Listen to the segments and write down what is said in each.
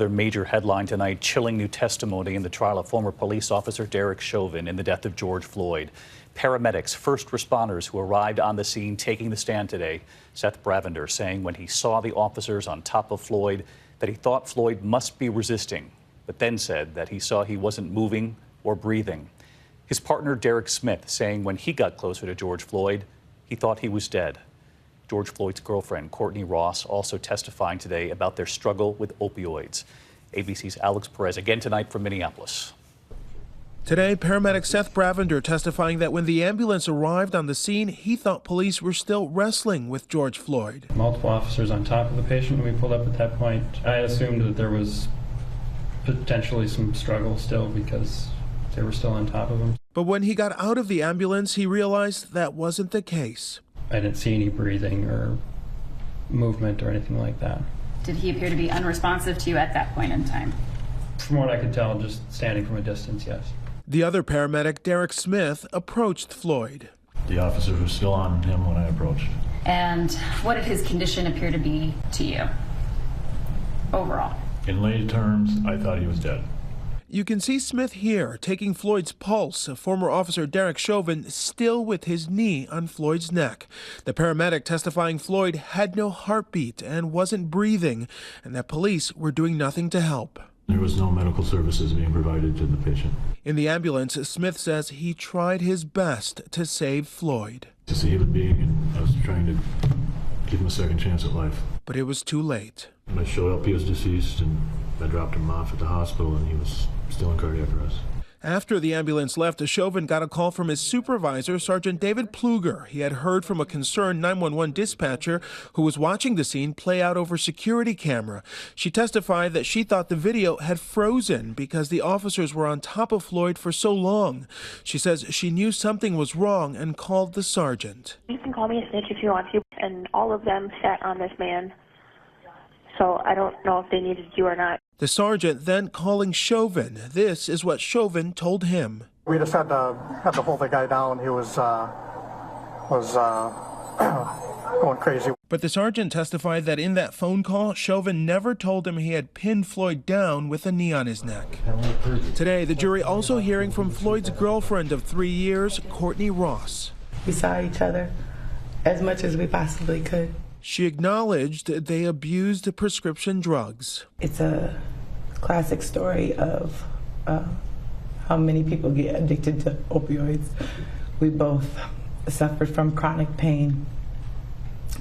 Their major headline tonight, chilling new testimony in the trial of former police officer Derek Chauvin in the death of George Floyd. Paramedics, first responders who arrived on the scene taking the stand today. Seth Bravinder saying when he saw the officers on top of Floyd that he thought Floyd must be resisting, but then said that he saw he wasn't moving or breathing. His partner Derek Smith saying when he got closer to George Floyd, he thought he was dead. George Floyd's girlfriend, Courtney Ross, also testifying today about their struggle with opioids. ABC's Alex Perez again tonight from Minneapolis. Today, paramedic Seth Bravinder testifying that when the ambulance arrived on the scene, he thought police were still wrestling with George Floyd. Multiple officers on top of the patient when we pulled up at that point. I assumed that there was potentially some struggle still because they were still on top of him. But when he got out of the ambulance, he realized that wasn't the case. I didn't see any breathing or movement or anything like that. Did he appear to be unresponsive to you at that point in time? From what I could tell, just standing from a distance, yes. The other paramedic, Derek Smith, approached Floyd. The officer was still on him when I approached. And what did his condition appear to be to you overall? In lay terms, I thought he was dead. You can see Smith here taking Floyd's pulse, former officer Derek Chauvin still with his knee on Floyd's neck. The paramedic testifying Floyd had no heartbeat and wasn't breathing, and that police were doing nothing to help. There was no medical services being provided to the patient. In the ambulance, Smith says he tried his best to save Floyd. He's a human being, and I was trying to give him a second chance at life. But it was too late. When I showed up, he was deceased, and I dropped him off at the hospital, and he was still in cardiac arrest. After the ambulance left, Chauvin got a call from his supervisor, Sergeant David Pluger. He had heard from a concerned 911 dispatcher who was watching the scene play out over security camera. She testified that she thought the video had frozen because the officers were on top of Floyd for so long. She says she knew something was wrong and called the sergeant. You can call me a snitch if you want to, and all of them sat on this man. So I don't know if they needed you or not. The sergeant then calling Chauvin. This is what Chauvin told him. We just had to hold the guy down. He was going crazy. But the sergeant testified that in that phone call, Chauvin never told him he had pinned Floyd down with a knee on his neck. Today, the jury also hearing from Floyd's girlfriend of 3 years, Courtney Ross. We saw each other as much as we possibly could. She acknowledged they abused prescription drugs. It's a classic story of how many people get addicted to opioids. We both suffered from chronic pain.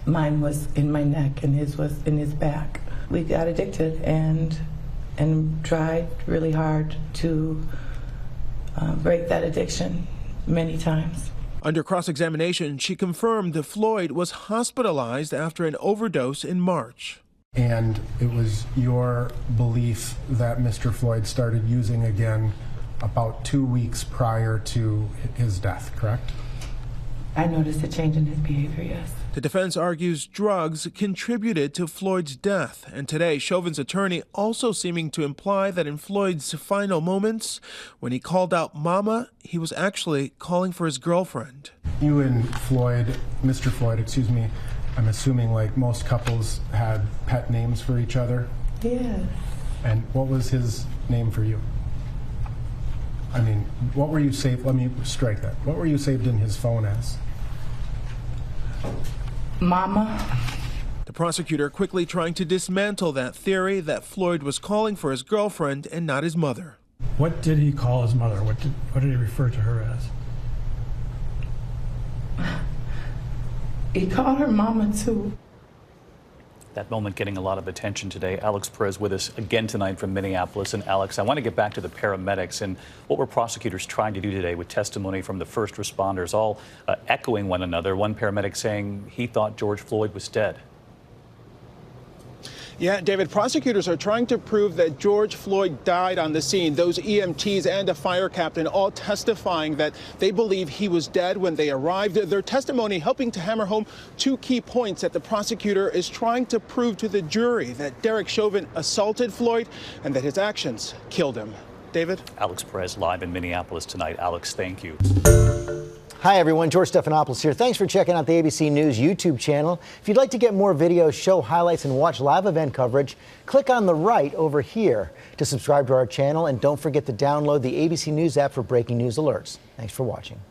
Mine was in my neck and his was in his back. We got addicted and tried really hard to break that addiction many times. Under cross-examination, she confirmed that Floyd was hospitalized after an overdose in March. And it was your belief that Mr. Floyd started using again about 2 weeks prior to his death, correct? I noticed a change in his behavior, yes. The defense argues drugs contributed to Floyd's death, and today Chauvin's attorney also seeming to imply that in Floyd's final moments, when he called out Mama, he was actually calling for his girlfriend. You and Floyd, Mr. Floyd, excuse me, I'm assuming like most couples had pet names for each other? Yes. And what was his name for you? I mean, what were you saved, let me strike that. What were you saved in his phone as? Mama. The prosecutor quickly trying to dismantle that theory that Floyd was calling for his girlfriend and not his mother. What did he call his mother? What did he refer to her as? He called her Mama too. That moment getting a lot of attention today. Alex Perez with us again tonight from Minneapolis. And Alex, I want to get back to the paramedics and what were prosecutors trying to do today with testimony from the first responders, all echoing one another. One paramedic saying he thought George Floyd was dead. Yeah, David, prosecutors are trying to prove that George Floyd died on the scene. Those EMTs and a fire captain all testifying that they believe he was dead when they arrived. Their testimony helping to hammer home two key points that the prosecutor is trying to prove to the jury, that Derek Chauvin assaulted Floyd and that his actions killed him. David? Alex Perez live in Minneapolis tonight. Alex, thank you. Hi, everyone. George Stephanopoulos here. Thanks for checking out the ABC News YouTube channel. If you'd like to get more videos, show highlights, and watch live event coverage, click on the right over here to subscribe to our channel. And don't forget to download the ABC News app for breaking news alerts. Thanks for watching.